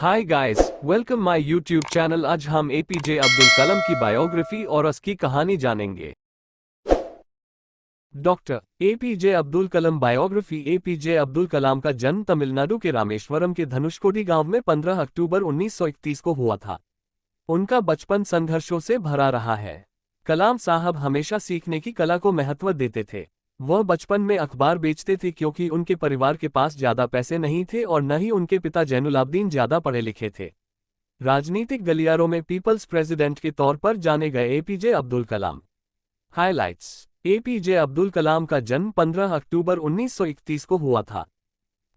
Hi guys, welcome my YouTube channel. आज हम APJ Abdul कलाम की बायोग्राफी और उसकी कहानी जानेंगे। Doctor APJ Abdul Kalam biography. APJ Abdul कलाम का जन्म तमिलनाडु के रामेश्वरम के धनुषकोडी गांव में 15 अक्टूबर 1931 को हुआ था। उनका बचपन संघर्षों से भरा रहा है। कलाम साहब हमेशा सीखने की कला को महत्व देते थे। वह बचपन में अखबार बेचते थे क्योंकि उनके परिवार के पास ज्यादा पैसे नहीं थे और न ही उनके पिता जैनुलाब्दीन ज्यादा पढ़े लिखे थे। राजनीतिक गलियारों में पीपल्स प्रेसिडेंट के तौर पर जाने गए एपीजे अब्दुल कलाम। हाइलाइट्स। एपीजे अब्दुल कलाम का जन्म 15 अक्टूबर 1931 को हुआ था।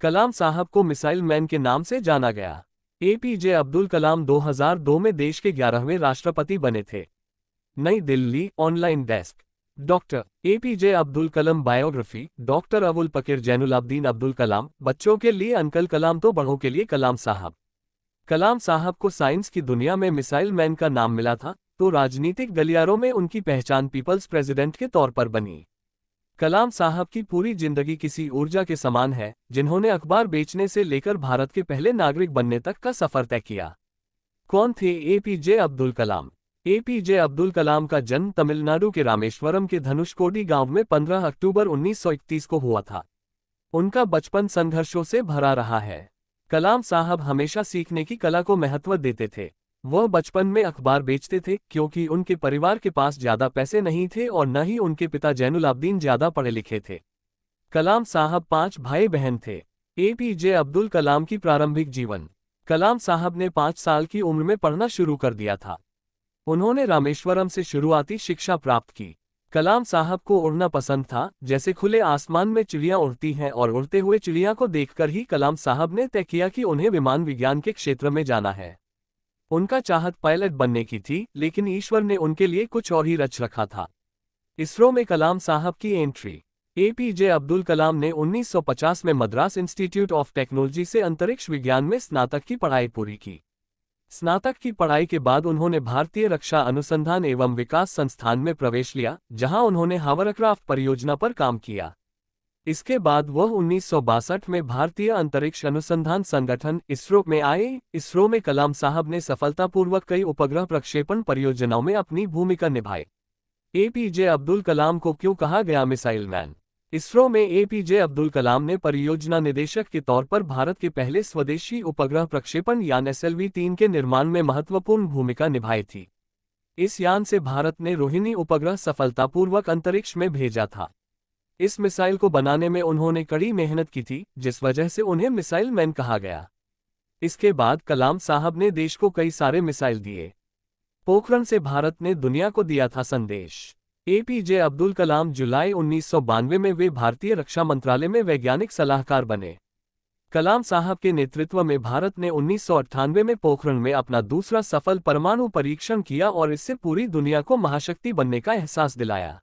कलाम साहब को मिसाइल मैन के नाम से जाना गया। एपीजे अब्दुल कलाम 2002 में देश के 11वें राष्ट्रपति बने थे। Nai Delhi, online desk. Doctor APJ Abdul Kalam biography. Doctor Abul Pakir Jainulabdeen Abdul Kalam, बच्चों के लिए अंकल कलाम तो बड़ों के लिए कलाम साहब। कलाम साहब को साइंस की दुनिया में मिसाइल मैन का नाम मिला था, तो राजनीतिक गलियारों में उनकी पहचान पीपल्स प्रेसिडेंट के तौर पर बनी। कलाम साहब की पूरी जिंदगी किसी ऊर्जा के समान है, जिन्होंने अखबार बेचने से लेकर भारत के पहले नागरिक बनने तक का सफर तय किया। कौन थे एपीजे अब्दुल कलाम? एपीजे अब्दुल कलाम का जन्म तमिलनाडु के रामेश्वरम के धनुषकोडी गांव में 15 अक्टूबर 1931 को हुआ था। उनका बचपन संघर्षों से भरा रहा है। कलाम साहब हमेशा सीखने की कला को महत्व देते थे। वह बचपन में अखबार बेचते थे क्योंकि उनके परिवार के पास ज्यादा पैसे नहीं थे और न ही उनके पिता जैनुलाब्दीन ज्यादा पढ़े लिखे थे। कलाम साहब 5 भाई बहन थे। एपीजे अब्दुल कलाम की प्रारंभिक जीवन। कलाम साहब ने 5 साल की उम्र में पढ़ना शुरू कर दिया था। उन्होंने रामेश्वरम से शुरुआती शिक्षा प्राप्त की। कलाम साहब को उड़ना पसंद था, जैसे खुले आसमान में चिड़ियां उड़ती हैं, और उड़ते हुए चिड़िया को देखकर ही कलाम साहब ने तय किया कि उन्हें विमान विज्ञान के क्षेत्र में जाना है। उनका चाहत पायलट बनने की थी, लेकिन ईश्वर ने उनके लिए कुछ और ही रच रखा था। इसरो में कलाम साहब की एंट्री। एपीजे अब्दुल कलाम ने 1950 में मद्रास इंस्टीट्यूट ऑफ टेक्नोलॉजी से अंतरिक्ष विज्ञान में स्नातक की पढ़ाई पूरी की। स्नातक की पढ़ाई के बाद उन्होंने भारतीय रक्षा अनुसंधान एवं विकास संस्थान में प्रवेश लिया, जहां उन्होंने हावरक्राफ्ट परियोजना पर काम किया। इसके बाद वह 1962 में भारतीय अंतरिक्ष अनुसंधान संगठन इसरो में आए। इसरो में कलाम साहब ने सफलतापूर्वक कई उपग्रह प्रक्षेपण परियोजनाओं में अपनी भूमिका निभाई। एपीजे अब्दुल कलाम को क्यों कहा गया मिसाइल मैन? इसरो में एपीजे अब्दुल कलाम ने परियोजना निदेशक के तौर पर भारत के पहले स्वदेशी उपग्रह प्रक्षेपण यान SLV-3 के निर्माण में महत्वपूर्ण भूमिका निभाई थी। इस यान से भारत ने रोहिणी उपग्रह सफलतापूर्वक अंतरिक्ष में भेजा था। इस मिसाइल को बनाने में उन्होंने कड़ी मेहनत की थी, जिस वजह से उन्हें मिसाइल मैन कहा गया। इसके बाद कलाम साहब ने देश को कई सारे मिसाइल दिए। पोखरण से भारत ने दुनिया को दिया था संदेश। एपीजे अब्दुल कलाम जुलाई 1992 में वे भारतीय रक्षा मंत्रालय में वैज्ञानिक सलाहकार बने। कलाम साहब के नेतृत्व में भारत ने 1998 में पोखरण में अपना दूसरा सफल परमाणु परीक्षण किया और इससे पूरी दुनिया को महाशक्ति बनने का एहसास दिलाया।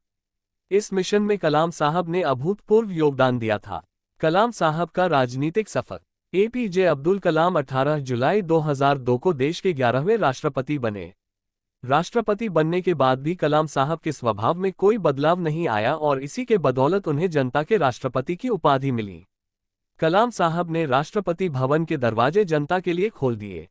इस मिशन में कलाम साहब ने अभूतपूर्व योगदान दिया था। कलाम साहब का राजनीतिक सफर। एपीजे अब्दुल कलाम 18 जुलाई 2002 को देश के 11वें राष्ट्रपति बने। राष्ट्रपति बनने के बाद भी कलाम साहब के स्वभाव में कोई बदलाव नहीं आया और इसी के बदौलत उन्हें जनता के राष्ट्रपति की उपाधि मिली। कलाम साहब ने राष्ट्रपति भवन के दरवाजे जनता के लिए खोल दिए।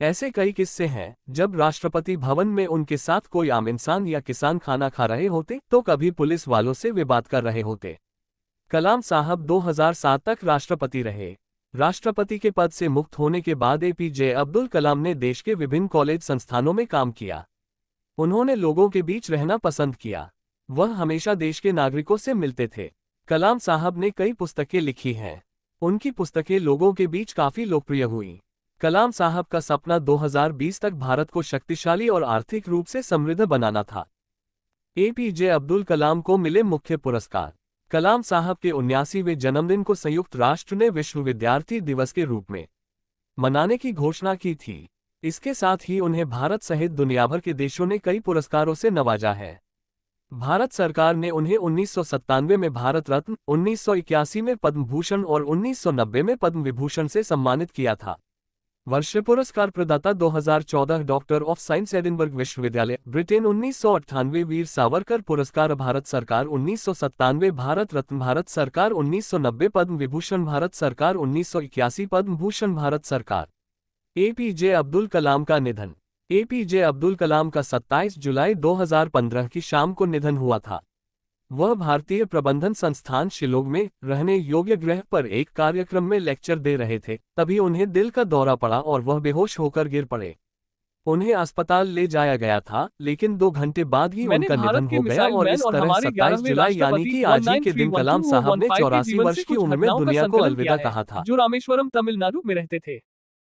ऐसे कई किस्से हैं, जब राष्ट्रपति भवन में उनके साथ कोई आम इंसान या किसान खाना खा रहे होते तो कभी पुलिस वालों से विवाद कर रहे होते। कलाम साहब 2007 तक राष्ट्रपति रहे। राष्ट्रपति के पद से मुक्त होने के बाद एपीजे अब्दुल कलाम ने देश के विभिन्न कॉलेज संस्थानों में काम किया। उन्होंने लोगों के बीच रहना पसंद किया। वह हमेशा देश के नागरिकों से मिलते थे। कलाम साहब ने कई पुस्तकें लिखी हैं। उनकी पुस्तकें लोगों के बीच काफी लोकप्रिय हुई। कलाम साहब का सपना 2020 तक भारत को शक्तिशाली और आर्थिक रूप से समृद्ध बनाना था। एपीजे अब्दुल कलाम को मिले मुख्य पुरस्कार। कलाम साहब के 79वें जन्मदिन को संयुक्त राष्ट्र ने विश्व विद्यार्थी दिवस के रूप में मनाने की घोषणा की थी। इसके साथ ही उन्हें भारत सहित दुनिया भर के देशों ने कई पुरस्कारों से नवाजा है। भारत सरकार ने उन्हें 1997 में भारत रत्न, 1981 में पद्म भूषण और 1990 में पद्म विभूषण से सम्मानित किया था। वर्ष पुरस्कार प्रदाता 2014 डॉक्टर ऑफ साइंस एडिनबर्ग विश्वविद्यालय ब्रिटेन 1998 वीर सावरकर पुरस्कार भारत सरकार 1997 भारत रत्न भारत सरकार 1990 पद्म विभूषण भारत सरकार 1981 पद्म भूषण भारत सरकार एपीजे अब्दुल कलाम का निधन। एपीजे अब्दुल कलाम का 27 जुलाई 2015 की शाम को निधन हुआ था। वह भारतीय प्रबंधन संस्थान शिलोंग में रहने योग्य ग्रह पर एक कार्यक्रम में लेक्चर दे रहे थे, तभी उन्हें दिल का दौरा पड़ा और वह बेहोश होकर गिर पड़े। उन्हें अस्पताल ले जाया गया था, लेकिन 2 घंटे बाद ही मैंने उनका भारत निधन के हो गया मिसाइल और मैन इस और तरह हमारे 27 11वें जुलाई यानी राष्ट्रपति कि आज ही के दिन कलाम साहब ने 19311215 के 84 जीवन वर्ष से की कुछ उम्र में घटनाओं का दुनिया को संकलन किया अलविदा है, कहा था। जो रामेश्वरम तमिलनाडु में रहते थे।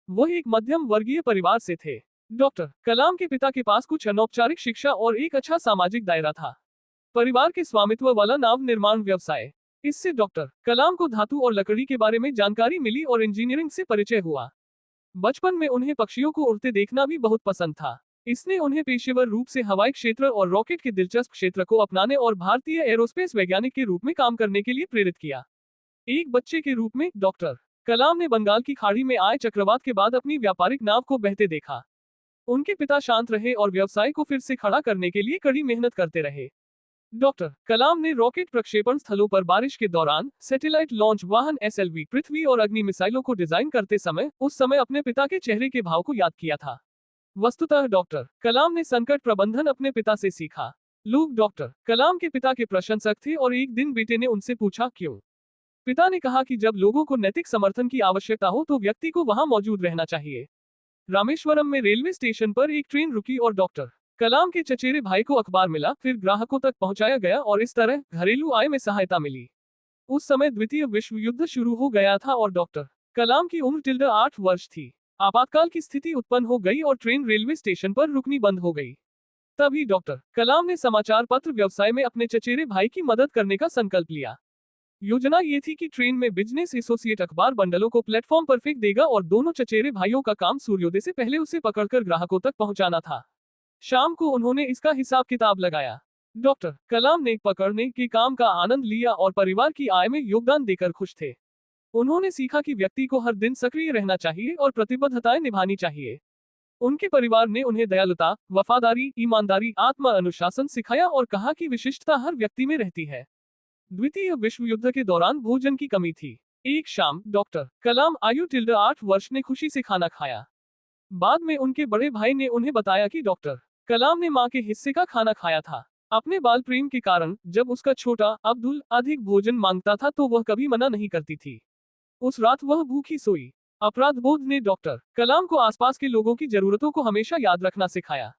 वह एक मध्यम वर्गीय परिवार से थे। डॉक्टर कलाम के पिता के पास कुछ अनौपचारिक शिक्षा और एक अच्छा सामाजिक दायरा था। परिवार के स्वामित्व वाला नाव निर्माण व्यवसाय, इससे डॉक्टर कलाम को धातु और लकड़ी के बारे में जानकारी मिली और इंजीनियरिंग से परिचय हुआ। बचपन में उन्हें पक्षियों को उड़ते देखना भी बहुत पसंद था। इसने उन्हें पेशेवर रूप से हवाई क्षेत्र और रॉकेट के दिलचस्प क्षेत्र को अपनाने और भारतीय एरोस्पेस वैज्ञानिक के रूप में काम करने के लिए प्रेरित किया। एक बच्चे के रूप में डॉक्टर कलाम ने बंगाल की खाड़ी में आए चक्रवात के बाद अपनी व्यापारिक नाव को बहते देखा। उनके पिता शांत रहे और व्यवसाय को फिर से खड़ा करने के लिए कड़ी मेहनत करते रहे। डॉक्टर कलाम ने रॉकेट प्रक्षेपण स्थलों पर बारिश के दौरान सैटेलाइट लॉन्च वाहन एसएलवी, पृथ्वी और अग्नि मिसाइलों को डिजाइन करते समय उस समय अपने पिता के चेहरे के भाव को याद किया था। वस्तुतः डॉक्टर कलाम ने संकट प्रबंधन अपने पिता से सीखा। लोग डॉक्टर कलाम के पिता के प्रशंसक थे और एक दिन बेटे ने उनसे पूछा क्यों। पिता ने कहा कि जब लोगों को नैतिक समर्थन की आवश्यकता हो तो व्यक्ति को वहां मौजूद रहना चाहिए। रामेश्वरम में रेलवे स्टेशन पर एक ट्रेन रुकी और डॉक्टर कलाम के चचेरे भाई को अखबार मिला, फिर ग्राहकों तक पहुंचाया गया और इस तरह घरेलू आय में सहायता मिली। उस समय द्वितीय विश्व युद्ध शुरू हो गया था और डॉक्टर कलाम की उम्र 8 वर्ष थी। आपातकाल की स्थिति उत्पन्न हो गई और ट्रेन रेलवे स्टेशन पर रुकनी बंद हो गई। तभी डॉक्टर कलाम ने समाचार पत्र व्यवसाय में अपने चचेरे भाई की मदद करने का संकल्प लिया। योजना ये थी कि ट्रेन में बिजनेस एसोसिएट अखबार बंडलों को प्लेटफॉर्म पर फेंक देगा और दोनों चचेरे भाइयों का काम सूर्योदय से पहले उसे पकड़कर ग्राहकों तक पहुंचाना था। शाम को उन्होंने इसका हिसाब किताब लगाया। डॉक्टर कलाम ने पकड़ने के काम का आनंद लिया और परिवार की आय में योगदान देकर खुश थे। उन्होंने सीखा कि व्यक्ति को हर दिन सक्रिय रहना चाहिए और प्रतिबद्धताएं निभानी चाहिए। उनके परिवार ने उन्हें दयालुता, वफादारी, ईमानदारी, आत्म अनुशासन सिखाया और कहा कि विशिष्टता हर व्यक्ति में रहती है। द्वितीय विश्व युद्ध के दौरान भोजन की कमी थी। एक शाम डॉक्टर कलाम आयु 8 वर्ष ने खुशी से खाना खाया। बाद में उनके बड़े भाई ने उन्हें बताया कि डॉक्टर कलाम ने मां के हिस्से का खाना खाया था। अपने बाल प्रेम के कारण जब उसका छोटा अब्दुल अधिक भोजन मांगता था तो वह कभी मना नहीं करती थी। उस रात वह भूखी सोई। अपराध बोध ने डॉक्टर कलाम को आसपास के लोगों की जरूरतों को हमेशा याद रखना सिखाया।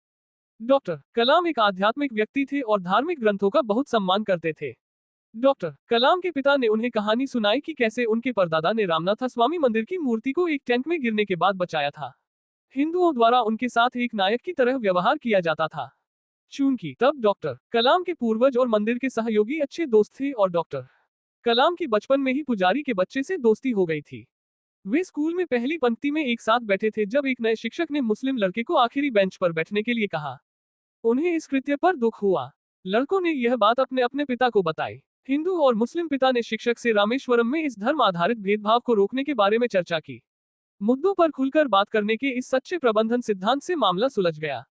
डॉक्टर कलाम एक आध्यात्मिक व्यक्ति थे और धार्मिक ग्रंथों का बहुत सम्मान करते थे। डॉक्टर कलाम के पिता ने उन्हें कहानी सुनाई कि कैसे उनके परदादा ने रामनाथ स्वामी मंदिर की मूर्ति को एक टैंक में गिरने के बाद बचाया था। हिंदुओं द्वारा उनके साथ एक नायक की तरह व्यवहार किया जाता था। चूंकि तब डॉक्टर कलाम के पूर्वज और मंदिर के सहयोगी अच्छे दोस्त थे और डॉक्टर कलाम की बचपन में ही पुजारी के बच्चे से दोस्ती हो गई थी। वे स्कूल में पहली पंक्ति में एक साथ बैठे थे जब एक नए शिक्षक ने मुस्लिम लड़के को आखिरी बेंच पर बैठने के लिए कहा। उन्हें इस कृत्य पर दुख हुआ। लड़कों ने यह बात अपने अपने पिता को बताई। हिंदू और मुस्लिम पिता ने शिक्षक से रामेश्वरम में इस धर्म आधारित भेदभाव को रोकने के बारे में चर्चा की। मुद्दों पर खुलकर बात करने के इस सच्चे प्रबंधन सिद्धांत से मामला सुलझ गया।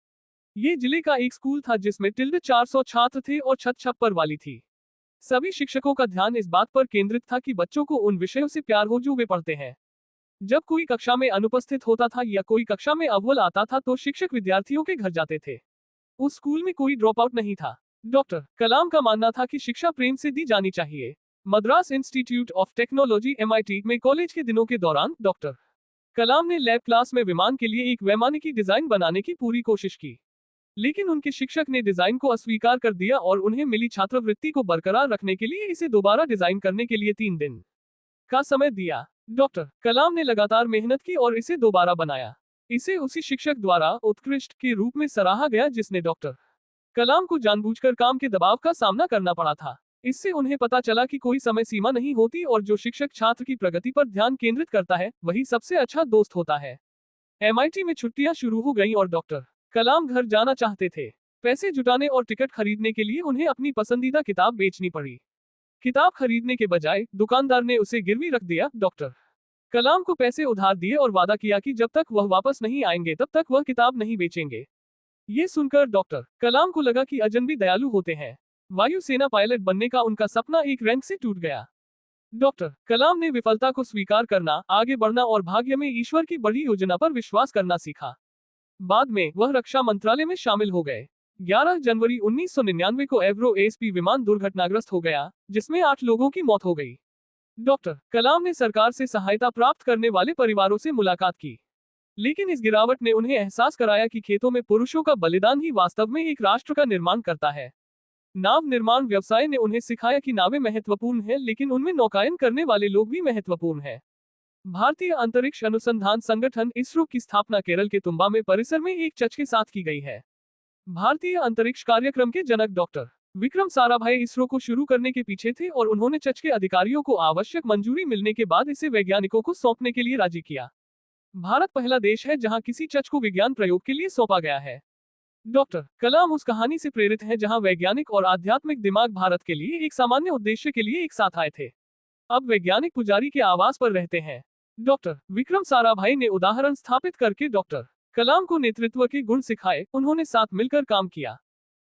ये जिले का एक स्कूल था जिसमें 400 छात्र थे और छत छप्पर वाली थी। सभी शिक्षकों का ध्यान इस बात पर केंद्रित था कि बच्चों को उन विषयों से प्यार हो जो वे पढ़ते हैं। जब कोई कक्षा में अनुपस्थित होता था या कोई कक्षा में अव्वल आता था तो शिक्षक विद्यार्थियों के घर जाते थे। उस स्कूल में कोई ड्रॉप आउट नहीं था। डॉक्टर कलाम का मानना था कि शिक्षा प्रेम से दी जानी चाहिए। Madras institute of technology MIT में कॉलेज के दिनों के दौरान डॉक्टर कलाम ने लैब क्लास में विमान के लिए एक वैमानिकी डिजाइन बनाने की पूरी कोशिश की, लेकिन उनके शिक्षक ने डिजाइन को अस्वीकार कर दिया और उन्हें मिली छात्रवृत्ति को बरकरार रखने के लिए इसे दोबारा डिजाइन करने के लिए 3 दिन का समय दिया। डॉक्टर कलाम ने लगातार मेहनत की और इसे दोबारा बनाया। इसे उसी शिक्षक द्वारा उत्कृष्ट के रूप में सराहा गया जिसने डॉक्टर कलाम को जानबूझकर काम के दबाव का सामना करना पड़ा था। इससे उन्हें पता चला कि कोई समय सीमा नहीं होती और जो शिक्षक छात्र की प्रगति पर ध्यान केंद्रित करता है वही सबसे अच्छा दोस्त होता है। MIT में छुट्टियां शुरू हो गईं और डॉक्टर कलाम घर जाना चाहते थे। पैसे जुटाने और टिकट खरीदने के लिए उन्हें अपनी पसंदीदा किताब बेचनी पड़ी। किताब खरीदने के बजाय दुकानदार ने उसे गिरवी रख दिया। डॉक्टर कलाम को पैसे उधार दिए और वादा किया कि जब तक वह वापस नहीं आएंगे तब तक वह किताब नहीं बेचेंगे। ये सुनकर डॉक्टर कलाम को लगा कि अजनबी दयालु होते हैं। वायुसेना पायलट बनने का उनका सपना एक रैंक से टूट गया। डॉक्टर कलाम ने विफलता को स्वीकार करना, आगे बढ़ना और भाग्य में ईश्वर की बड़ी योजना पर विश्वास करना सीखा। बाद में वह रक्षा मंत्रालय में शामिल हो गए। 11 जनवरी 1999 को एवरो एसपी विमान दुर्घटनाग्रस्त हो गया, जिसमें 8 लोगों की मौत हो गई। डॉक्टर कलाम ने सरकार से सहायता प्राप्त करने वाले परिवारों से मुलाकात की, लेकिन इस गिरावट ने उन्हें एहसास कराया कि खेतों में पुरुषों का बलिदान ही वास्तव में एक राष्ट्र का निर्माण करता है। नाव निर्माण व्यवसाय ने उन्हें सिखाया कि नावें महत्वपूर्ण हैं, लेकिन उनमें नौकायन करने वाले लोग भी महत्वपूर्ण हैं। भारतीय अंतरिक्ष अनुसंधान संगठन इसरो की स्थापना केरल के तुम्बा में परिसर में एक चर्च के साथ की गई है। भारतीय अंतरिक्ष कार्यक्रम के जनक डॉक्टर विक्रम साराभाई इसरो को शुरू करने के पीछे थे और उन्होंने चर्च के अधिकारियों को आवश्यक मंजूरी मिलने के बाद इसे वैज्ञानिकों को सौंपने के लिए राजी किया। भारत पहला देश है जहां किसी चर्च को विज्ञान प्रयोग के लिए सौंपा गया है। डॉक्टर कलाम उस कहानी से प्रेरित हैं जहां वैज्ञानिक और आध्यात्मिक दिमाग भारत के लिए एक सामान्य उद्देश्य के लिए एक साथ आए थे। अब वैज्ञानिक पुजारी के आवास पर रहते हैं। डॉक्टर विक्रम साराभाई ने उदाहरण स्थापित करके डॉक्टर कलाम को नेतृत्व के गुण सिखाए। उन्होंने साथ मिलकर काम किया।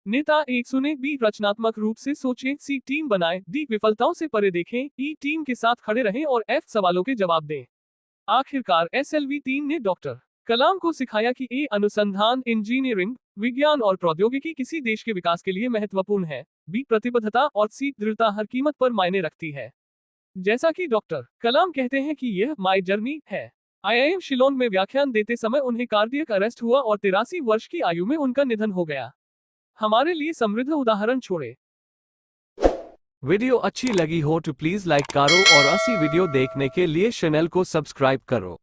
नेता 1 सुने, बी रचनात्मक रूप से सोचें, सी टीम बनाएं, डी विफलताओं से परे देखें, ई टीम के साथ खड़े रहें और एफ सवालों के जवाब दें। आखिरकार SLV 3 ने डॉक्टर कलाम को सिखाया कि ए अनुसंधान, इंजीनियरिंग, विज्ञान और प्रौद्योगिकी किसी देश के विकास के लिए महत्वपूर्ण है, बी प्रतिबद्धता और सी दृढ़ता हर कीमत पर मायने रखती है। जैसा कि डॉक्टर कलाम कहते हैं कि यह माई जर्नी है। IIM शिलोंग में व्याख्यान देते समय उन्हें कार्डियक अरेस्ट हुआ और 83 वर्ष की आयु में उनका निधन हो गया। हमारे लिए समृद्ध उदाहरण छोड़े। वीडियो अच्छी लगी हो तो प्लीज लाइक करो और ऐसी वीडियो देखने के लिए चैनल को सब्सक्राइब करो।